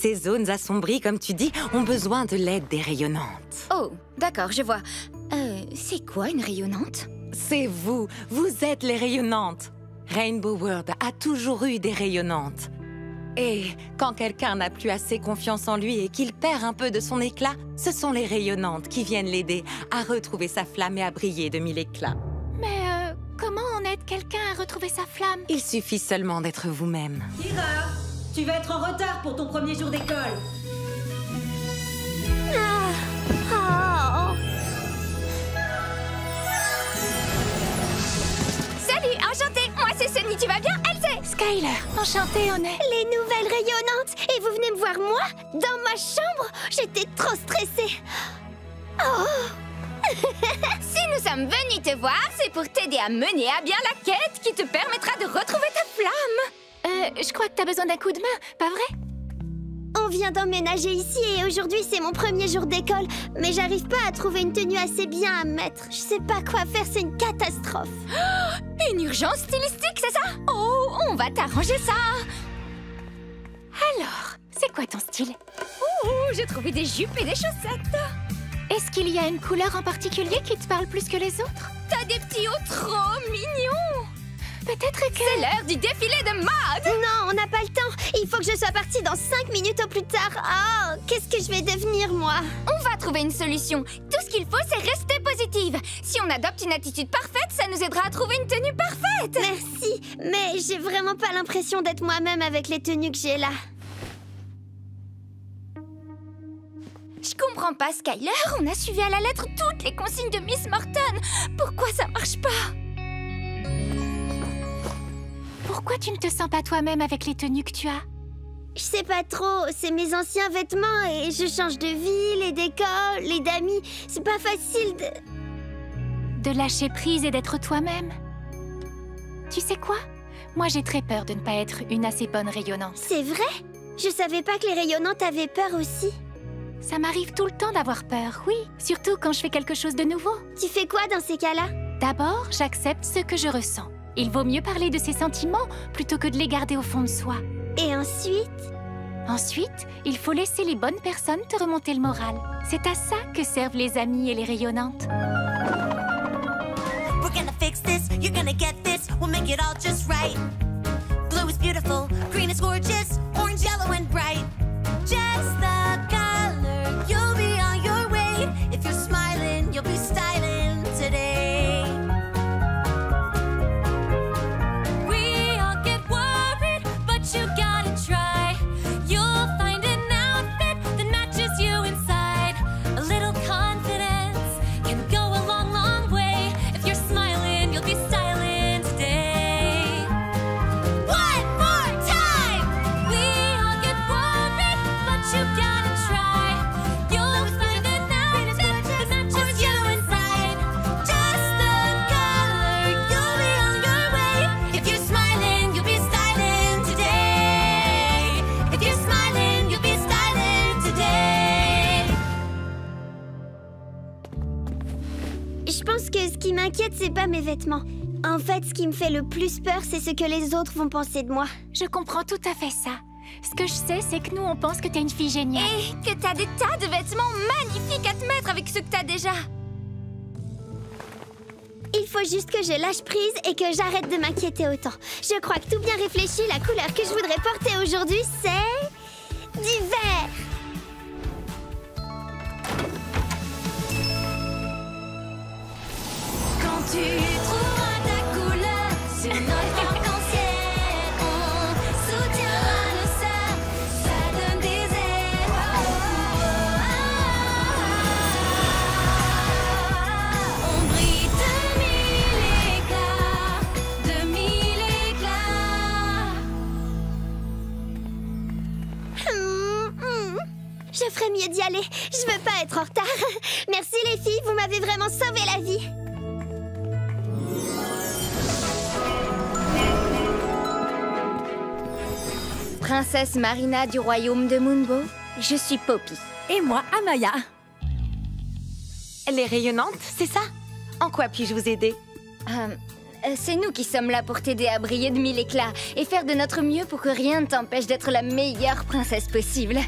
Ces zones assombries, comme tu dis, ont besoin de l'aide des rayonnantes. Oh, d'accord, je vois. C'est quoi une rayonnante? C'est vous, vous êtes les rayonnantes. Rainbow World a toujours eu des rayonnantes. Et quand quelqu'un n'a plus assez confiance en lui et qu'il perd un peu de son éclat, ce sont les rayonnantes qui viennent l'aider à retrouver sa flamme et à briller de mille éclats. Mais comment on aide quelqu'un à retrouver sa flamme? Il suffit seulement d'être vous-même. Kira, tu vas être en retard pour ton premier jour d'école. Salut, enchantée. Moi, c'est Sunny, tu vas bien? Elle sait. Skyler, enchantée, on est... Les nouvelles rayonnantes! Et vous venez me voir moi? Dans ma chambre? J'étais trop stressée. Oh! Si nous sommes venus te voir, c'est pour t'aider à mener à bien la quête qui te permettra de retrouver ta flamme. je crois que t'as besoin d'un coup de main, pas vrai? On vient d'emménager ici et aujourd'hui c'est mon premier jour d'école. Mais j'arrive pas à trouver une tenue assez bien à mettre. Je sais pas quoi faire, c'est une catastrophe. Une urgence stylistique, c'est ça? Oh, on va t'arranger ça. Alors, c'est quoi ton style? Ouh, j'ai trouvé des jupes et des chaussettes. Est-ce qu'il y a une couleur en particulier qui te parle plus que les autres? T'as des petits hauts trop mignons. Peut-être que... C'est l'heure du défilé de mode. Non, on n'a pas le temps. Il faut que je sois partie dans 5 minutes au plus tard. Oh, qu'est-ce que je vais devenir, moi? On va trouver une solution. Tout ce qu'il faut, c'est rester positive. Si on adopte une attitude parfaite, ça nous aidera à trouver une tenue parfaite. Merci, mais j'ai vraiment pas l'impression d'être moi-même avec les tenues que j'ai là. Je comprends pas, Skyler. On a suivi à la lettre toutes les consignes de Miss Morton. Pourquoi ça marche pas? Pourquoi tu ne te sens pas toi-même avec les tenues que tu as? Je sais pas trop, c'est mes anciens vêtements et je change de ville et d'école et d'amis. C'est pas facile de... De lâcher prise et d'être toi-même. Tu sais quoi? Moi, j'ai très peur de ne pas être une assez bonne rayonnante. C'est vrai? Je savais pas que les rayonnantes avaient peur aussi. Ça m'arrive tout le temps d'avoir peur, oui. Surtout quand je fais quelque chose de nouveau. Tu fais quoi dans ces cas-là? D'abord, j'accepte ce que je ressens. Il vaut mieux parler de ses sentiments plutôt que de les garder au fond de soi. Et ensuite? Ensuite, il faut laisser les bonnes personnes te remonter le moral. C'est à ça que servent les amis et les rayonnantes. We're gonna fix this, you're gonna get this, we'll make it all just right. Blue is beautiful, green is gorgeous, orange, yellow and bright. Just the color, you'll be on your way. If you're smiling, you'll be styling today. We all get worried, but you gotta try. You'll find an outfit that matches you inside. A little confidence can go a long, long way. If you're smiling, you'll be styling today. One more time! We all get worried, but you gotta try. You'll find an outfit that matches you inside. Just the color, you'll be on your way. If you're smiling, you'll be styling today. If you're smiling, you'll be styling today. Je pense que ce qui m'inquiète, c'est pas mes vêtements. En fait, ce qui me fait le plus peur, c'est ce que les autres vont penser de moi. Je comprends tout à fait ça. Ce que je sais, c'est que nous, on pense que t'es une fille géniale. Et que t'as des tas de vêtements magnifiques à te mettre avec ceux que t'as déjà. Il faut juste que je lâche prise et que j'arrête de m'inquiéter autant. Je crois que tout bien réfléchi, la couleur que je voudrais porter aujourd'hui, c'est... du vert. Quand tu trouveras ta couleur sur notre arc-en-ciel, on soutiendra nos sœurs, ça donne des ailes. On brille de mille éclats, de mille éclats. Je ferais mieux d'y aller. Je veux pas être en retard. Merci les filles, vous m'avez vraiment sauvé la vie. Princesse Marina du royaume de Moonbow, je suis Poppy. Et moi, Amaya. Les rayonnantes, c'est ça? En quoi puis-je vous aider? C'est nous qui sommes là pour t'aider à briller de mille éclats et faire de notre mieux pour que rien ne t'empêche d'être la meilleure princesse possible.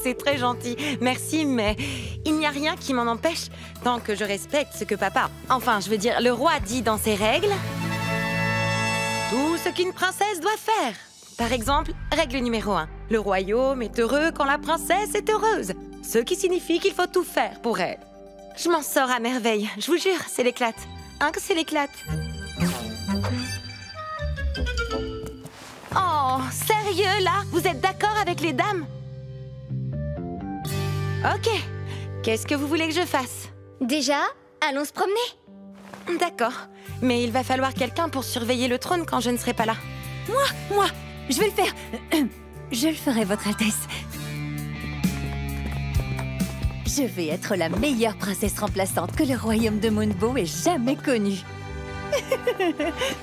C'est très gentil, merci, mais il n'y a rien qui m'en empêche tant que je respecte ce que papa, enfin, je veux dire, le roi dit dans ses règles. Tout ce qu'une princesse doit faire. Par exemple, règle numéro 1. Le royaume est heureux quand la princesse est heureuse. Ce qui signifie qu'il faut tout faire pour elle. Je m'en sors à merveille, je vous jure, c'est l'éclate. Hein, que c'est l'éclate. Oh, sérieux, là? Vous êtes d'accord avec les dames? Ok. Qu'est-ce que vous voulez que je fasse? Déjà, allons se promener. D'accord. Mais il va falloir quelqu'un pour surveiller le trône quand je ne serai pas là. Moi, je vais le faire. Je le ferai, Votre Altesse. Je vais être la meilleure princesse remplaçante que le royaume de Moonbow ait jamais connue.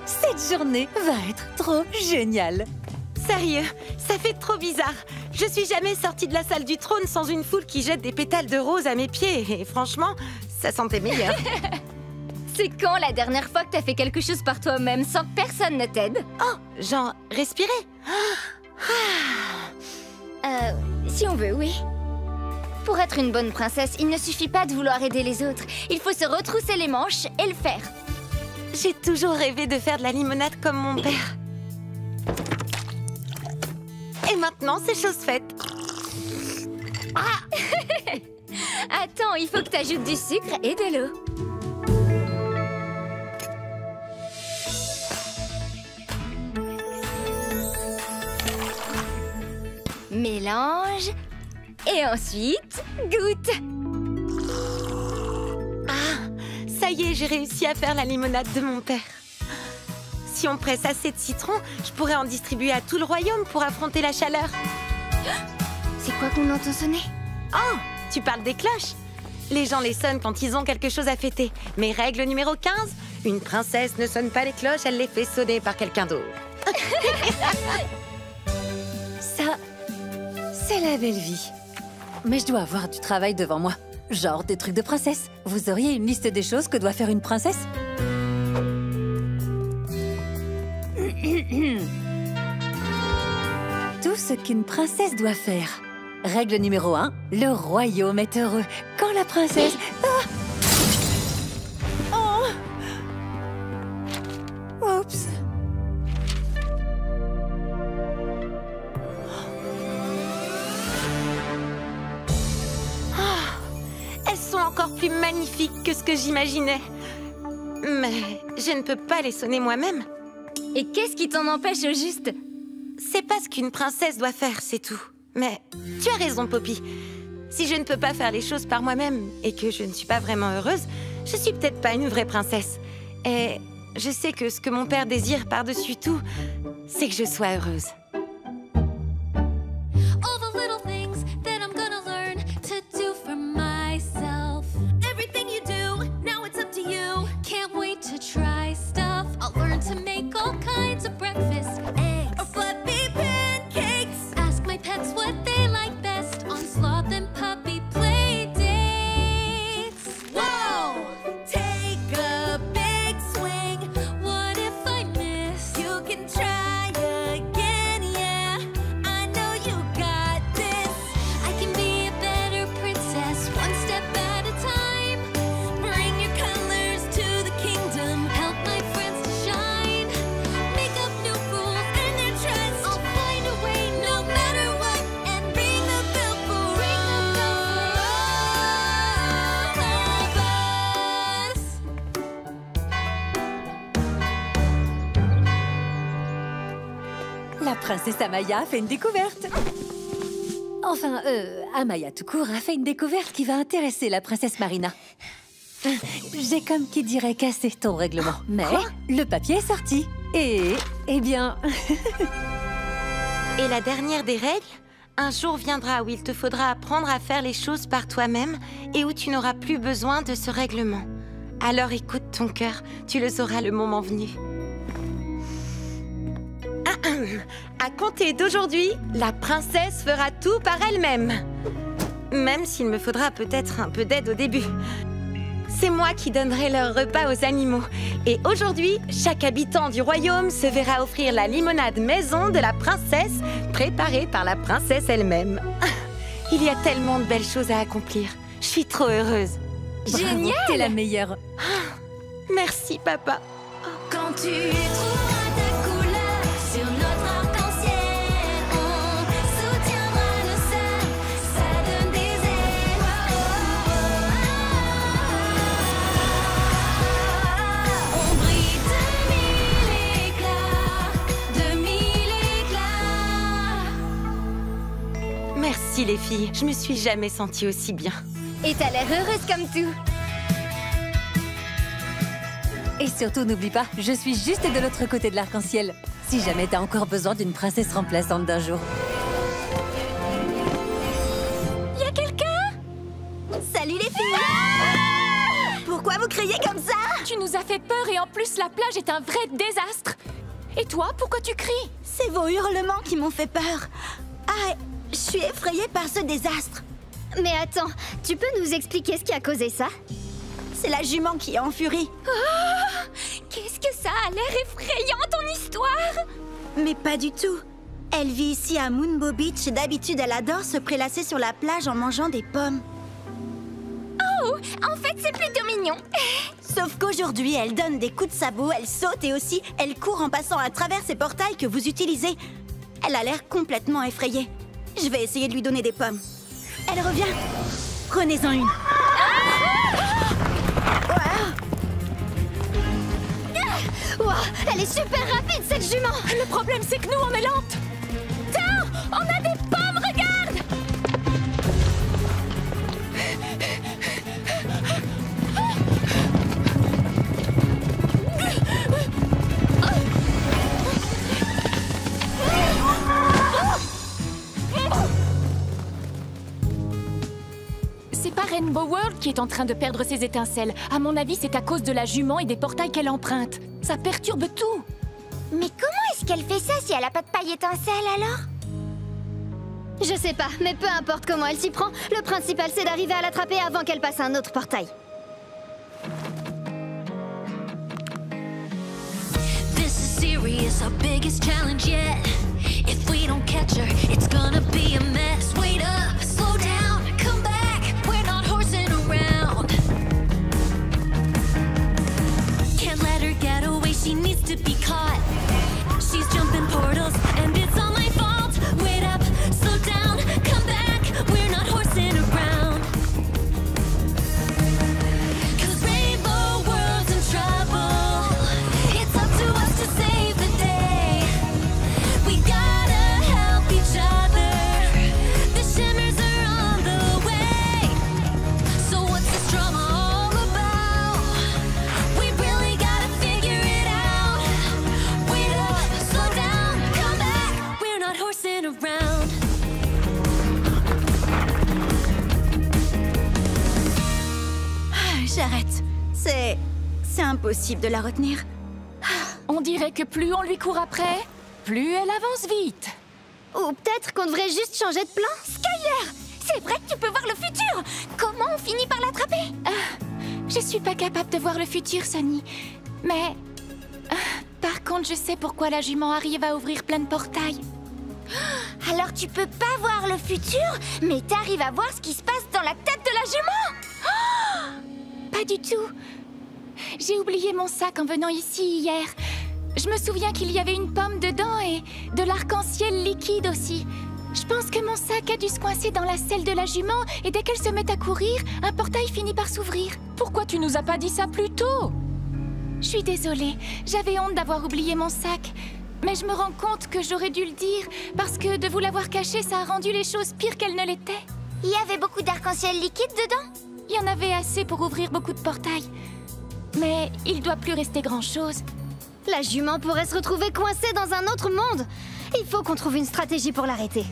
Cette journée va être trop géniale. Sérieux, ça fait trop bizarre. Je suis jamais sortie de la salle du trône sans une foule qui jette des pétales de rose à mes pieds. Et franchement, ça sentait meilleur. C'est quand la dernière fois que t'as fait quelque chose par toi-même sans que personne ne t'aide? Oh, genre, respirer. Si on veut, oui. Pour être une bonne princesse, il ne suffit pas de vouloir aider les autres. Il faut se retrousser les manches et le faire. J'ai toujours rêvé de faire de la limonade comme mon père. Et maintenant, c'est chose faite. Attends, il faut que t'ajoutes du sucre et de l'eau. Mélange. Et ensuite, goûte. Ça y est, j'ai réussi à faire la limonade de mon père. Si on presse assez de citron, je pourrais en distribuer à tout le royaume pour affronter la chaleur. C'est quoi qu'on entend sonner? Oh, tu parles des cloches? Les gens les sonnent quand ils ont quelque chose à fêter. Mais règle numéro 15, une princesse ne sonne pas les cloches, elle les fait sonner par quelqu'un d'autre. Ça, c'est la belle vie. Mais je dois avoir du travail devant moi. Genre des trucs de princesse. Vous auriez une liste des choses que doit faire une princesse? Tout ce qu'une princesse doit faire. Règle numéro 1, le royaume est heureux quand la princesse... Oh! Oups! Elles sont encore plus magnifiques que ce que j'imaginais. Mais je ne peux pas les sonner moi-même. Et qu'est-ce qui t'en empêche au juste? C'est pas ce qu'une princesse doit faire, c'est tout. Mais tu as raison, Poppy. Si je ne peux pas faire les choses par moi-même et que je ne suis pas vraiment heureuse, je suis peut-être pas une vraie princesse. Et je sais que ce que mon père désire par-dessus tout, c'est que je sois heureuse. All the little things that I'm gonna learn to do for myself. Everything you do, now it's up to you. Can't wait to try stuff. I'll learn to make all kinds of breakfast. Eggs or fluffy pancakes. Ask my pets what they like best on sloth and puppy play dates. Whoa! Take a big swing. What if I miss? You can try again, yeah. I know you got this. I can be a better princess, one step at a time. Bring your colors to the kingdom, help my friends to shine. Make up new rules, earn their trust. I'll find a way no matter what, and ring the bell for all of us. La princesse Amaya a fait une découverte. Enfin, Amaya tout court a fait une découverte qui va intéresser la princesse Marina. J'ai comme qui dirait cassé ton règlement. Mais le papier est sorti. Et, eh bien... Et la dernière des règles, un jour viendra où il te faudra apprendre à faire les choses par toi-même et où tu n'auras plus besoin de ce règlement. Alors écoute ton cœur, tu le sauras le moment venu. À compter d'aujourd'hui, la princesse fera tout par elle-même. Même s'il me faudra peut-être un peu d'aide au début. c'est moi qui donnerai leur repas aux animaux. Et aujourd'hui, chaque habitant du royaume se verra offrir la limonade maison de la princesse, préparée par la princesse elle-même. Il y a tellement de belles choses à accomplir. Je suis trop heureuse. Génial! T'es la meilleure. Merci, papa. Quand tu trouveras ta couleur sur notre arc-en-ciel, on soutiendra le sable, ça donne des ailes. On brille de mille éclats. Merci, les filles. Je me suis jamais sentie aussi bien. Et t'as l'air heureuse comme tout. Et surtout, n'oublie pas, je suis juste de l'autre côté de l'arc-en-ciel. Si jamais t'as encore besoin d'une princesse remplaçante d'un jour. Y a quelqu'un? Salut les filles! Pourquoi vous criez comme ça? Tu nous as fait peur et en plus la plage est un vrai désastre. Et toi, pourquoi tu cries? C'est vos hurlements qui m'ont fait peur. Ah, je suis effrayée par ce désastre. Mais attends, tu peux nous expliquer ce qui a causé ça? C'est la jument qui est en furie. Qu'est-ce que ça a l'air effrayant, ton histoire! Mais pas du tout. Elle vit ici à Moonbow Beach et d'habitude elle adore se prélasser sur la plage en mangeant des pommes. Oh, en fait, c'est plutôt mignon. Sauf qu'aujourd'hui, elle donne des coups de sabot, elle saute et aussi elle court en passant à travers ces portails que vous utilisez. Elle a l'air complètement effrayée. Je vais essayer de lui donner des pommes. Elle revient. Prenez-en une. Wow, elle est super rapide, cette jument! Le problème, c'est que nous, on est lente. Tiens, on a des pommes, regarde! C'est pas Rainbow World qui est en train de perdre ses étincelles. À mon avis, c'est à cause de la jument et des portails qu'elle emprunte. Ça perturbe tout. Mais comment est-ce qu'elle fait ça si elle a pas de paille étincelle alors? Je sais pas, mais peu importe comment elle s'y prend, le principal c'est d'arriver à l'attraper avant qu'elle passe un autre portail. This is serious, our biggest challenge yet. If we don't catch her, it's gonna be a mess. Wait up, slow down, come back. We're not horsing around. Can't let her get away, she needs to be caught. She's jumping portals, and it's all my fault. Wait up, slow down, come back. We're not horsing around. 'Cause Rainbow World's in trouble. It's up to us to save the day. We gotta help each other. The shimmers are on the way. So what's this drama all about? We really gotta figure it out. Wait up, slow down, come back. We're not horsing around. J'arrête. C'est impossible de la retenir. On dirait que plus on lui court après, plus elle avance vite. Ou peut-être qu'on devrait juste changer de plan? Skyler, c'est vrai que tu peux voir le futur. Comment on finit par l'attraper? Je suis pas capable de voir le futur, Sonny. Mais... par contre, je sais pourquoi la jument arrive à ouvrir plein de portails. Alors tu peux pas voir le futur, mais t'arrives à voir ce qui se passe dans la tête de la jument. Pas du tout. J'ai oublié mon sac en venant ici hier. Je me souviens qu'il y avait une pomme dedans et de l'arc-en-ciel liquide aussi. Je pense que mon sac a dû se coincer dans la selle de la jument et dès qu'elle se met à courir, un portail finit par s'ouvrir. Pourquoi tu nous as pas dit ça plus tôt? Je suis désolée, j'avais honte d'avoir oublié mon sac. Mais je me rends compte que j'aurais dû le dire, parce que de vous l'avoir caché, ça a rendu les choses pires qu'elles ne l'étaient. Il y avait beaucoup d'arc-en-ciel liquide dedans? Il y en avait assez pour ouvrir beaucoup de portails. Mais il doit plus rester grand-chose. La jument pourrait se retrouver coincée dans un autre monde. Il faut qu'on trouve une stratégie pour l'arrêter.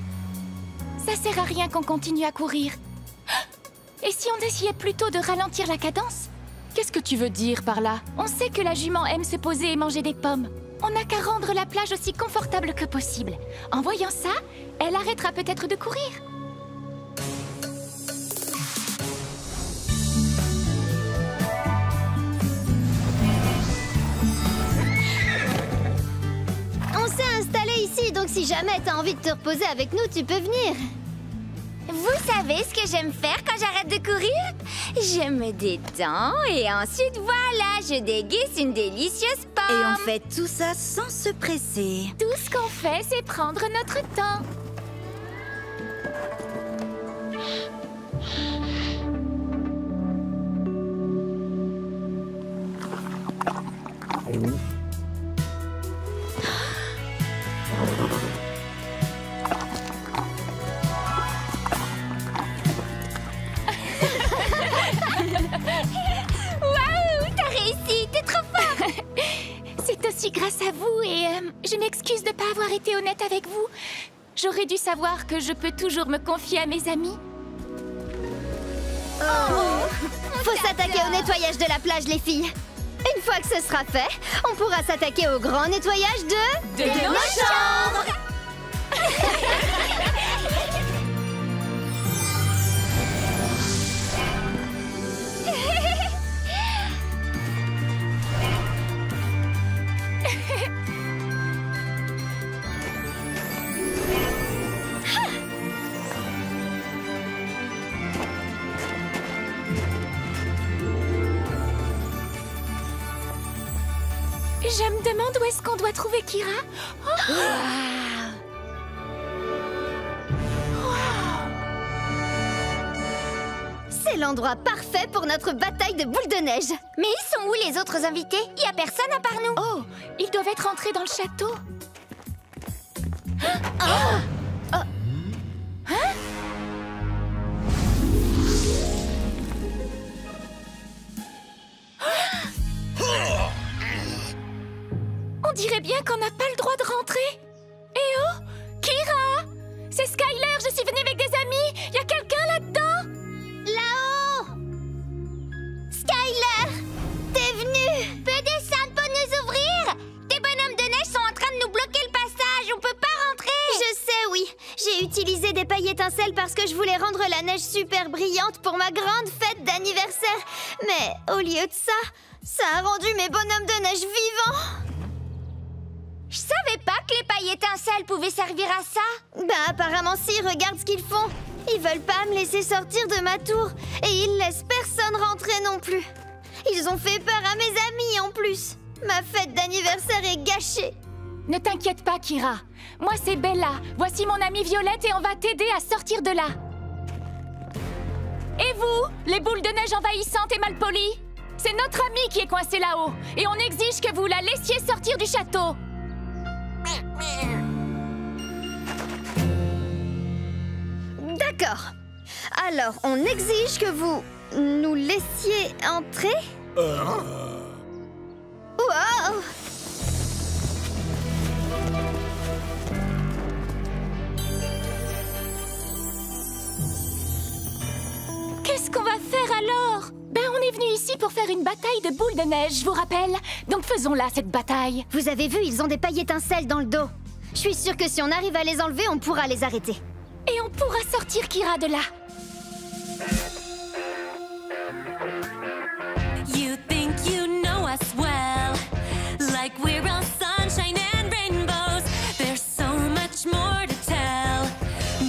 Ça sert à rien qu'on continue à courir. Et si on essayait plutôt de ralentir la cadence? Qu'est-ce que tu veux dire par là? On sait que la jument aime se poser et manger des pommes. On n'a qu'à rendre la plage aussi confortable que possible. En voyant ça, elle arrêtera peut-être de courir. Donc si jamais t'as envie de te reposer avec nous, tu peux venir. Vous savez ce que j'aime faire quand j'arrête de courir? Je me détends et ensuite voilà, je déguise une délicieuse pomme. Et on fait tout ça sans se presser. Tout ce qu'on fait, c'est prendre notre temps. Waouh, t'as réussi, t'es trop fort. C'est aussi grâce à vous et je m'excuse de ne pas avoir été honnête avec vous. J'aurais dû savoir que je peux toujours me confier à mes amis. Faut s'attaquer au nettoyage de la plage, les filles. Une fois que ce sera fait, on pourra s'attaquer au grand nettoyage de nos chambres. Je me demande où est-ce qu'on doit trouver Kira. Oh. C'est l'endroit parfait pour notre bataille de boules de neige. Mais ils sont où les autres invités? Il y a personne à part nous. Oh, ils doivent être entrés dans le château. On dirait bien qu'on n'a pas le droit de rentrer. Eh oh, Kira! C'est Skyler, je suis venue avec des amis. Il y a quelqu'un là-dedans? Là-haut! Skyler! T'es venue! Peux descendre pour nous ouvrir? Des bonhommes de neige sont en train de nous bloquer le passage. On peut pas rentrer. Je sais, oui. J'ai utilisé des pailles étincelles parce que je voulais rendre la neige super brillante pour ma grande fête d'anniversaire. Mais au lieu de ça, ça a rendu mes bonhommes de neige vivants. Je savais pas que les pailles étincelles pouvaient servir à ça. Bah apparemment si, regarde ce qu'ils font. Ils veulent pas me laisser sortir de ma tour. Et ils laissent personne rentrer non plus. Ils ont fait peur à mes amis en plus. Ma fête d'anniversaire est gâchée. Ne t'inquiète pas, Kira. Moi, c'est Bella. Voici mon amie Violette et on va t'aider à sortir de là. Et vous, les boules de neige envahissantes et malpolies? C'est notre amie qui est coincée là-haut. Et on exige que vous la laissiez sortir du château. D'accord. Alors, on exige que vous nous laissiez entrer? Wow! Qu'est-ce qu'on va faire alors? Ben, on est venu ici pour faire une bataille de boules de neige, je vous rappelle. Donc faisons-la, cette bataille. Vous avez vu, ils ont des pailles étincelles dans le dos. Je suis sûre que si on arrive à les enlever, on pourra les arrêter. Et on pourra sortir Kira de là. You think you know us well, like we're all sunshine and rainbows. There's so much more to tell.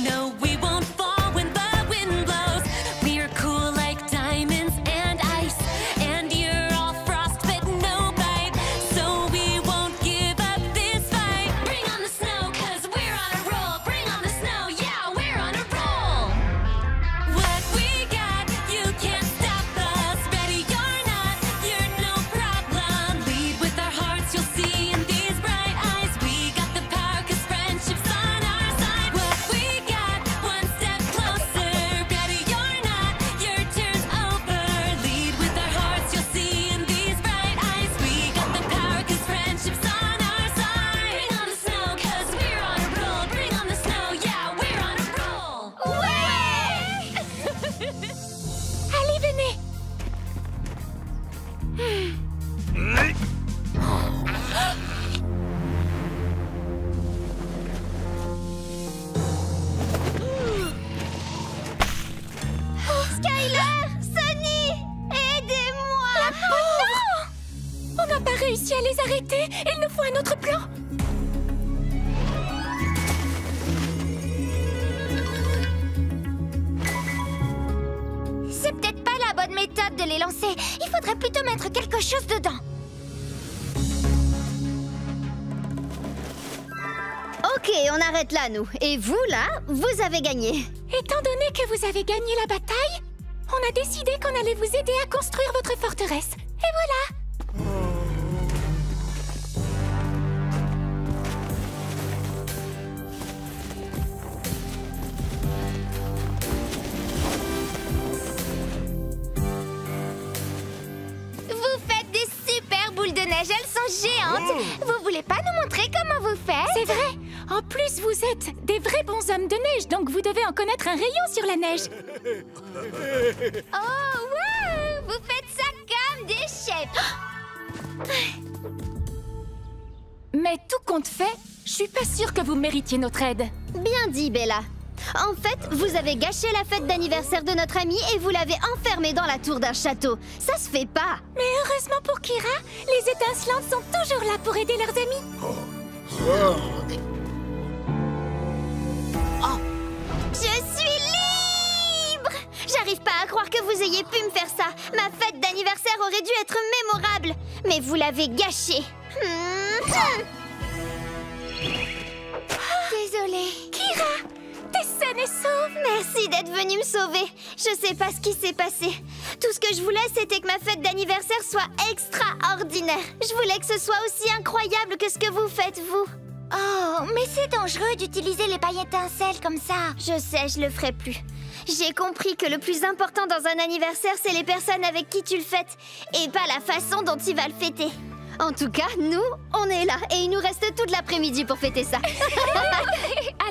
No, we won't fall when the wind blows. We're cool like diamonds and ice, and you're all frost but no bite. So we won't give up this fight. Bring on the snow, 'cause we're on a roll. Bring on the snow, yeah, we're on a roll. What we got, you can't stop us. Ready or not, you're no problem. Lead with our hearts, you'll see in these bright eyes. We got the power, 'cause friendship's on our side. What we got, one step closer. Ready or not, your turn's over. Lead with our hearts, you'll see in these bright eyes. We got the power, 'cause friendship's on our side. Bring on the snow, 'cause we're on a roll. Bring on the snow, yeah, we're on a roll. Allez, venez. Skyler! Sunny! Aidez-moi! On n'a pas réussi à les arrêter. Il nous faut un autre plan. méthode de les lancer. Il faudrait plutôt mettre quelque chose dedans. Ok, on arrête là, nous. Et vous, là, vous avez gagné. Étant donné que vous avez gagné la bataille, on a décidé qu'on allait vous aider à construire votre forteresse. Et voilà! Vous faites des super boules de neige, elles sont géantes. Vous voulez pas nous montrer comment vous faites? C'est vrai! En plus, vous êtes des vrais bons hommes de neige, donc vous devez en connaître un rayon sur la neige. Oh, wow! Vous faites ça comme des chefs. Mais tout compte fait, je suis pas sûre que vous méritiez notre aide. Bien dit, Bella. En fait, vous avez gâché la fête d'anniversaire de notre amie et vous l'avez enfermée dans la tour d'un château. Ça se fait pas. Mais heureusement pour Kira, les étincelantes sont toujours là pour aider leurs amis. Je suis libre! J'arrive pas à croire que vous ayez pu me faire ça. Ma fête d'anniversaire aurait dû être mémorable. Mais vous l'avez gâchée. Désolée. Kira, t'es saine et sauve. Merci d'être venue me sauver. Je sais pas ce qui s'est passé. Tout ce que je voulais, c'était que ma fête d'anniversaire soit extraordinaire. Je voulais que ce soit aussi incroyable que ce que vous faites, vous. Oh, mais c'est dangereux d'utiliser les paillettes étincelles comme ça. Je sais, je le ferai plus. J'ai compris que le plus important dans un anniversaire, c'est les personnes avec qui tu le fêtes, et pas la façon dont tu vas le fêter. En tout cas, nous, on est là, et il nous reste toute l'après-midi pour fêter ça.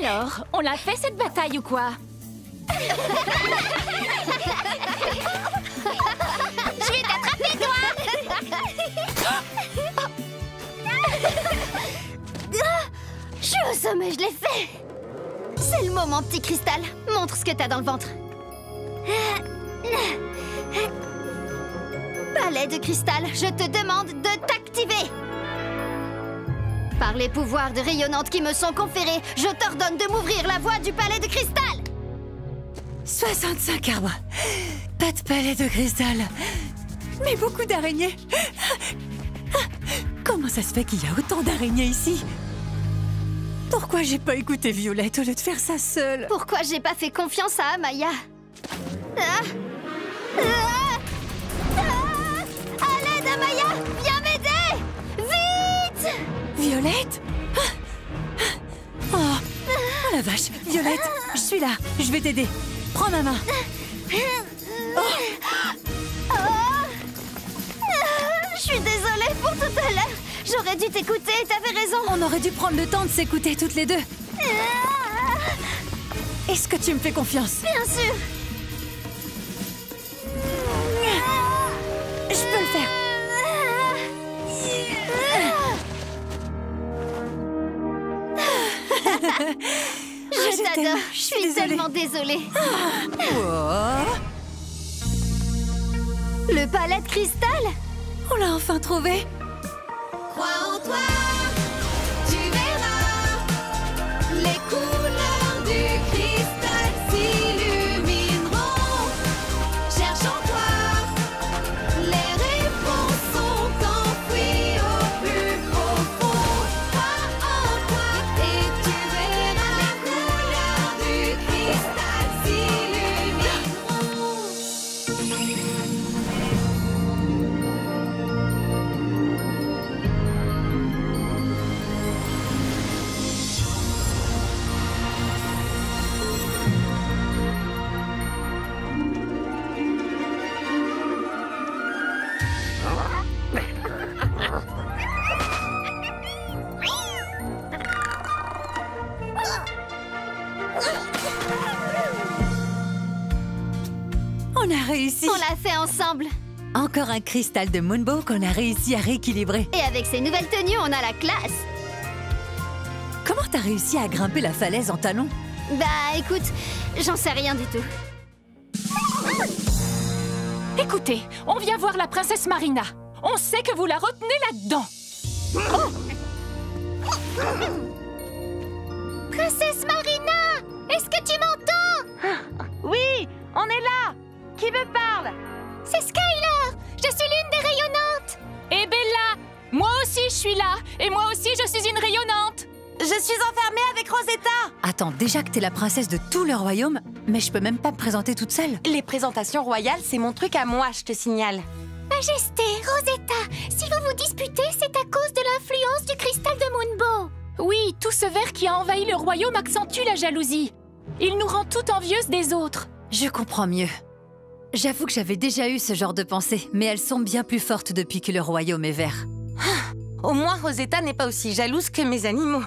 Alors, on l'a fait cette bataille ou quoi? Je vais t'attraper, toi. Je suis au sommet, je l'ai fait. C'est le moment, petit cristal. Montre ce que t'as dans le ventre. Palais de cristal, je te demande de t'activer. Par les pouvoirs de rayonnante qui me sont conférés, je t'ordonne de m'ouvrir la voie du palais de cristal. 65 arbres. Pas de palais de cristal. Mais beaucoup d'araignées. Comment ça se fait qu'il y a autant d'araignées ici? Pourquoi j'ai pas écouté Violette au lieu de faire ça seule? Pourquoi j'ai pas fait confiance à Amaya? À l'aide, Amaya! Viens m'aider! Vite! Violette? Oh la vache! Violette, je suis là. Je vais t'aider. Prends ma main. Je suis désolée pour tout à l'heure. J'aurais dû t'écouter, t'avais raison. On aurait dû prendre le temps de s'écouter toutes les deux. Est-ce que tu me fais confiance? Bien sûr. Je peux le faire. Je t'adore. Je Je suis suis désolée. tellement désolée. Oh, Le palais de cristal? on l'a enfin trouvé. Crois en toi, tu verras. Les couleurs du cristal s'illumineront. Cherche en toi, les réponses sont enfouies au plus profond. Crois en toi et tu verras. Les couleurs du cristal s'illumineront. On a réussi. On l'a fait ensemble. Encore un cristal de Moonbow qu'on a réussi à rééquilibrer. Et avec ces nouvelles tenues, on a la classe. Comment t'as réussi à grimper la falaise en talons? Bah écoute, j'en sais rien du tout. Écoutez, on vient voir la princesse Marina. On sait que vous la retenez là-dedans. Princesse Marina, est-ce que tu m'entends? Oui, on est là. Qui me parle? C'est Skyler! Je suis l'une des rayonnantes! Et Bella! Moi aussi je suis là! Et moi aussi je suis une rayonnante! Je suis enfermée avec Rosetta. Attends, déjà que t'es la princesse de tout le royaume, mais je peux même pas me présenter toute seule. Les présentations royales, c'est mon truc à moi, je te signale. Majesté, Rosetta, si vous vous disputez, c'est à cause de l'influence du cristal de Moonbow. Oui, tout ce ver qui a envahi le royaume accentue la jalousie. Il nous rend toutes envieuses des autres. Je comprends mieux. J'avoue que j'avais déjà eu ce genre de pensée, mais elles sont bien plus fortes depuis que le royaume est vert. Au moins, Rosetta n'est pas aussi jalouse que mes animaux.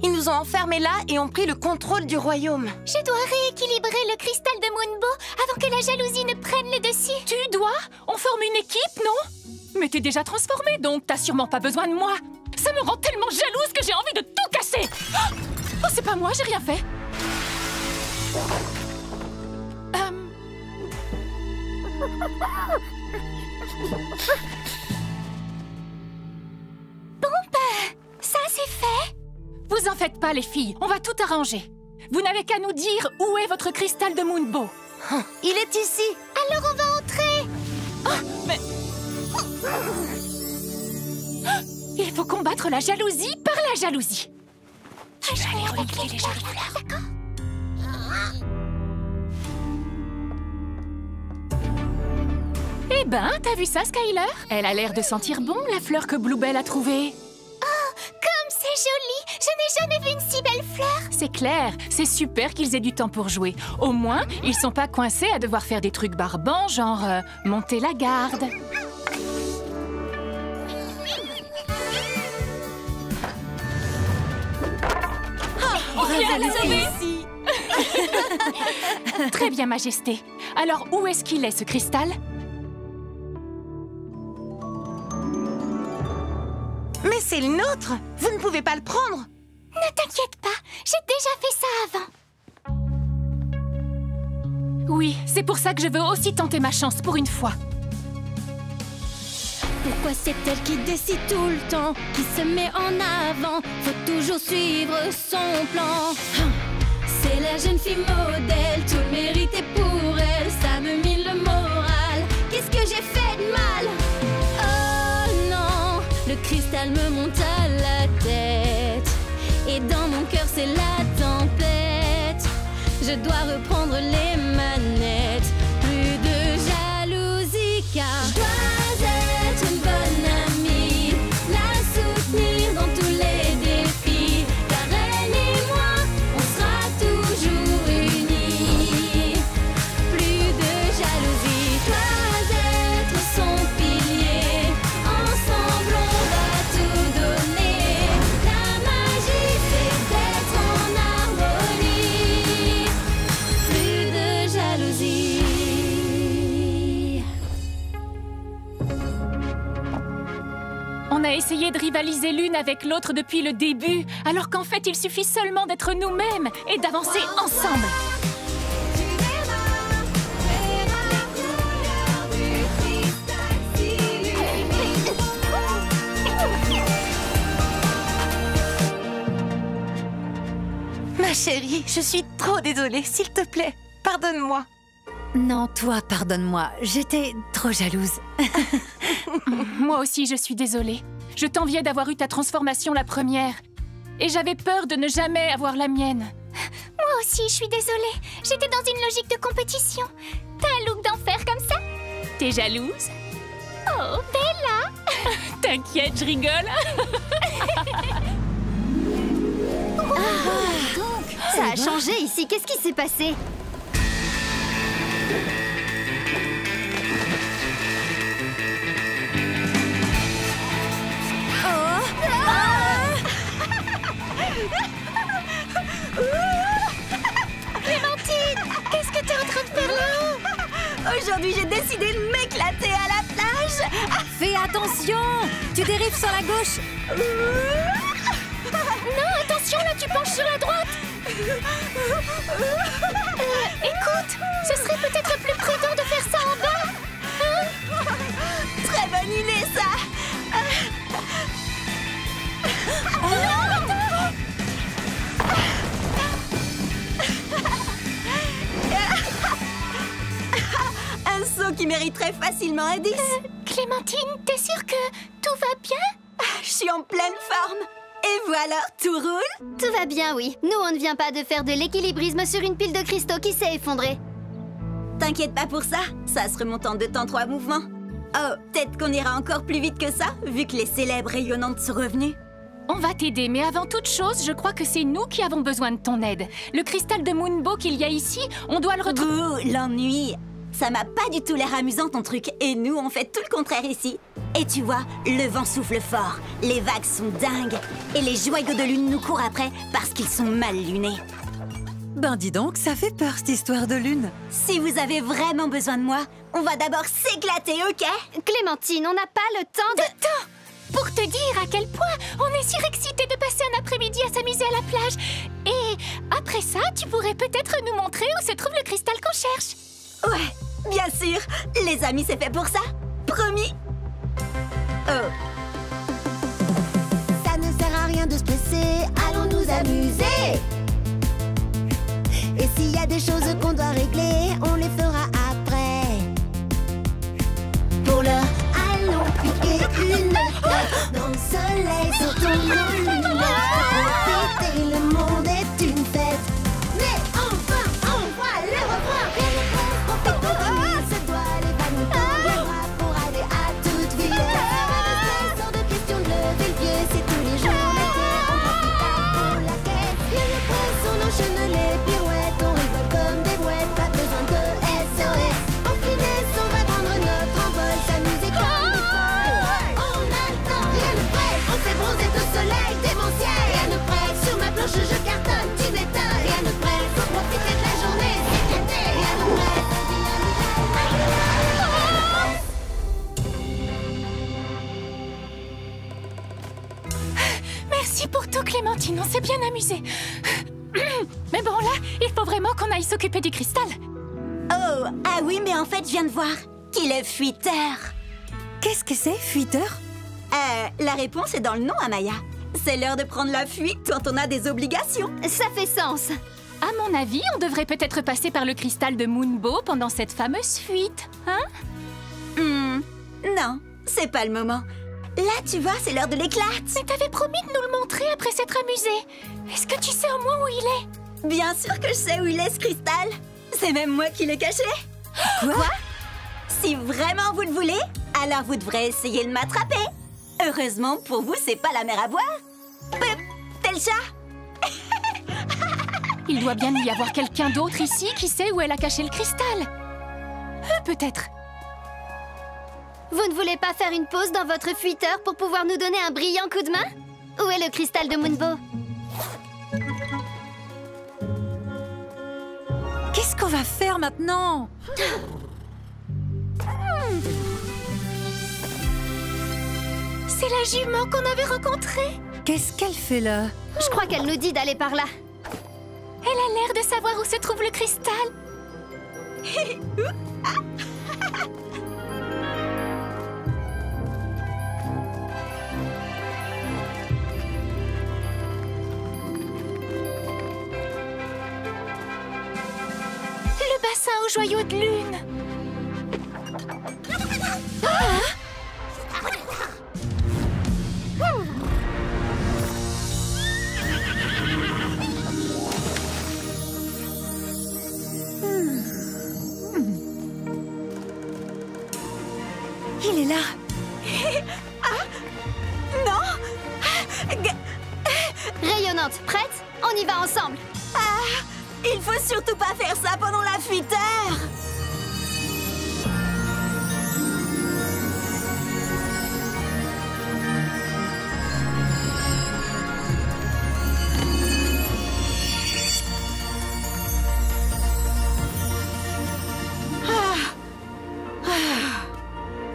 Ils nous ont enfermés là et ont pris le contrôle du royaume. Je dois rééquilibrer le cristal de Moonbow avant que la jalousie ne prenne le dessus. Tu dois? On forme une équipe, non? Mais t'es déjà transformée, donc t'as sûrement pas besoin de moi. Ça me rend tellement jalouse que j'ai envie de tout casser. Oh, c'est pas moi, j'ai rien fait. Bon ben, ça c'est fait. Vous en faites pas les filles, on va tout arranger. Vous n'avez qu'à nous dire où est votre cristal de Moonbow. Il est ici. Alors on va entrer. Oh, mais... Il faut combattre la jalousie par la jalousie. Je vais aller rencontrer les jolies fleurs. D'accord. Eh ben, t'as vu ça, Skyler? Elle a l'air de sentir bon, la fleur que Bluebell a trouvée. Oh, comme c'est joli! Je n'ai jamais vu une si belle fleur! C'est clair, c'est super qu'ils aient du temps pour jouer. Au moins, ils sont pas coincés à devoir faire des trucs barbants, genre monter la garde. On vient de sauver ici. Très bien, Majesté. Alors, où est-ce qu'il est, ce cristal? Mais c'est le nôtre! Vous ne pouvez pas le prendre! Ne t'inquiète pas, j'ai déjà fait ça avant. Oui, c'est pour ça que je veux aussi tenter ma chance pour une fois. Pourquoi c'est elle qui décide tout le temps, qui se met en avant? Faut toujours suivre son plan. C'est la jeune fille modèle, tout le mérite est pour elle. Ça me mine le moral. Qu'est-ce que j'ai fait de mal? Oh non, le cristal me monte à la tête. Et dans mon cœur c'est la tempête. Je dois reprendre les manettes. Plus de jalousie car je dois être une bonne amie, la soutenir dans tous les défis. Car elle et moi, on sera toujours unis. Plus de jalousie, dois être son pilier. Ensemble on va tout donner. La magie c'est d'être en harmonie. Plus de jalousie. On a essayé de rivaliser l'une avec l'autre depuis le début, alors qu'en fait, il suffit seulement d'être nous-mêmes et d'avancer ensemble. Ma chérie, je suis trop désolée, s'il te plaît, pardonne-moi. Non, toi, pardonne-moi. J'étais trop jalouse. Moi aussi, je suis désolée. Je t'enviais d'avoir eu ta transformation la première. Et j'avais peur de ne jamais avoir la mienne. Moi aussi, je suis désolée. J'étais dans une logique de compétition. T'as un look d'enfer comme ça? T'es jalouse? Oh, Bella! T'inquiète, je rigole. Ça a changé ici, qu'est-ce qui s'est passé? Clémentine, qu'est-ce que t'es en train de faire là-haut? Aujourd'hui, j'ai décidé de m'éclater à la plage. Fais attention! Tu dérives sur la gauche! Non, attention, là, tu penches sur la droite. Écoute, ce serait peut-être plus prudent de faire ça en bas. Hein? Très bonne idée, ça. Un saut oiseau qui mériterait facilement un 10. Clémentine, t'es sûre que tout va bien? Je suis en pleine forme. Et vous alors, tout roule? Tout va bien, oui. Nous, on ne vient pas de faire de l'équilibrisme sur une pile de cristaux qui s'est effondrée. T'inquiète pas pour ça, ça se remonte en 2 temps 3 mouvements. Oh, peut-être qu'on ira encore plus vite que ça, vu que les célèbres rayonnantes sont revenues. On va t'aider, mais avant toute chose, je crois que c'est nous qui avons besoin de ton aide. Le cristal de Moonbow qu'il y a ici, on doit le retrouver... Bouh, l'ennui. Ça m'a pas du tout l'air amusant ton truc, et nous on fait tout le contraire ici. Et tu vois, le vent souffle fort, les vagues sont dingues, et les joyaux de lune nous courent après parce qu'ils sont mal lunés. Ben dis donc, ça fait peur cette histoire de lune. Si vous avez vraiment besoin de moi, on va d'abord s'éclater, ok? Clémentine, on n'a pas le temps de... Pour te dire à quel point on est surexcités de passer un après-midi à s'amuser à la plage. Et après ça, tu pourrais peut-être nous montrer où se trouve le cristal qu'on cherche. Ouais, bien sûr. Les amis, c'est fait pour ça. Promis. Oh. Ça ne sert à rien de se presser, allons nous amuser. Et s'il y a des choses qu'on doit régler, on les fera après. Pour l'heure, allons piquer une tarte dans le soleil sur ton lune. Profiter, le monde est une fête. Mais enfin, on voit le refrain. Profite, se doit aller pas nous tendre les bras pour aller à toute vitesse. Sans de question de lever le pied, c'est tous les jours l'été. On profite pas pour la quête. Rien ne presse, on enchaîne les pirouettes. On rigole comme des bouettes, pas besoin de SOS. En finesse, on va prendre notre envol, s'amuser comme des folles. On a le temps, rien ne presse. On s'est bronzé au soleil, démentiel. Rien ne presse, sur ma planche je cartonne, tu m'étonnes. Rien ne presse, faut profiter de la journée, s'éclater. Rien ne presse. Merci pour tout, Clémentine, on s'est bien amusés. Mais bon, là, il faut vraiment qu'on aille s'occuper du cristal. Oh, ah oui, mais en fait, je viens de voir qu'il est fuiteur. Qu'est-ce que c'est, fuiteur? La réponse est dans le nom, Amaya. C'est l'heure de prendre la fuite quand on a des obligations. Ça fait sens. À mon avis, on devrait peut-être passer par le cristal de Moonbow pendant cette fameuse fuite, hein? Non, c'est pas le moment. Là, tu vois, c'est l'heure de l'éclate. Mais t'avais promis de nous le montrer après s'être amusé. Est-ce que tu sais au moins où il est? Bien sûr que je sais où il est, ce cristal. C'est même moi qui l'ai caché. Quoi? Si vraiment vous le voulez, alors vous devrez essayer de m'attraper. Heureusement, pour vous, c'est pas la mer à boire. Pep, t'es le chat. Il doit bien y avoir quelqu'un d'autre ici qui sait où elle a caché le cristal. Peut-être. Vous ne voulez pas faire une pause dans votre fuiteur pour pouvoir nous donner un brillant coup de main? Où est le cristal de Moonbow? Qu'est-ce qu'on va faire maintenant? C'est la jument qu'on avait rencontrée. Qu'est-ce qu'elle fait là? Je crois qu'elle nous dit d'aller par là. Elle a l'air de savoir où se trouve le cristal. Le bassin aux joyaux de lune. Il est là. Rayonnante, prête? On y va ensemble. Il faut surtout pas faire ça pendant la fuiteur.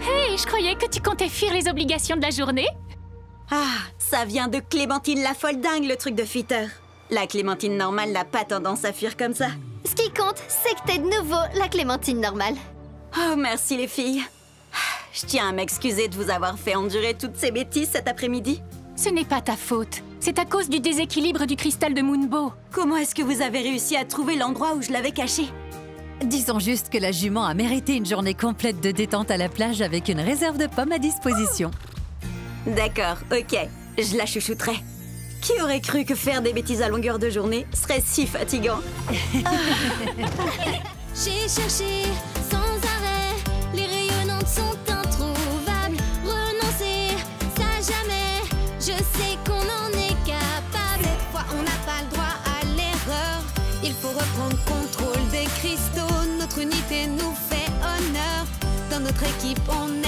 Hey, je croyais que tu comptais fuir les obligations de la journée. Ah, ça vient de Clémentine la folle dingue, le truc de fuiteur. La Clémentine normale n'a pas tendance à fuir comme ça. Ce qui compte, c'est que t'es de nouveau la Clémentine normale. Oh, merci les filles. Je tiens à m'excuser de vous avoir fait endurer toutes ces bêtises cet après-midi. Ce n'est pas ta faute. C'est à cause du déséquilibre du cristal de Moonbow. Comment est-ce que vous avez réussi à trouver l'endroit où je l'avais caché? Disons juste que la jument a mérité une journée complète de détente à la plage avec une réserve de pommes à disposition. D'accord, ok, je la chouchouterai. Qui aurait cru que faire des bêtises à longueur de journée serait si fatigant? J'ai cherché sans arrêt, les rayonnantes sont introuvables. Renoncer, ça jamais, je sais qu'on en est capable. Cette fois on n'a pas le droit à l'erreur, il faut reprendre contrôle des cristaux. Notre unité nous fait honneur, dans notre équipe on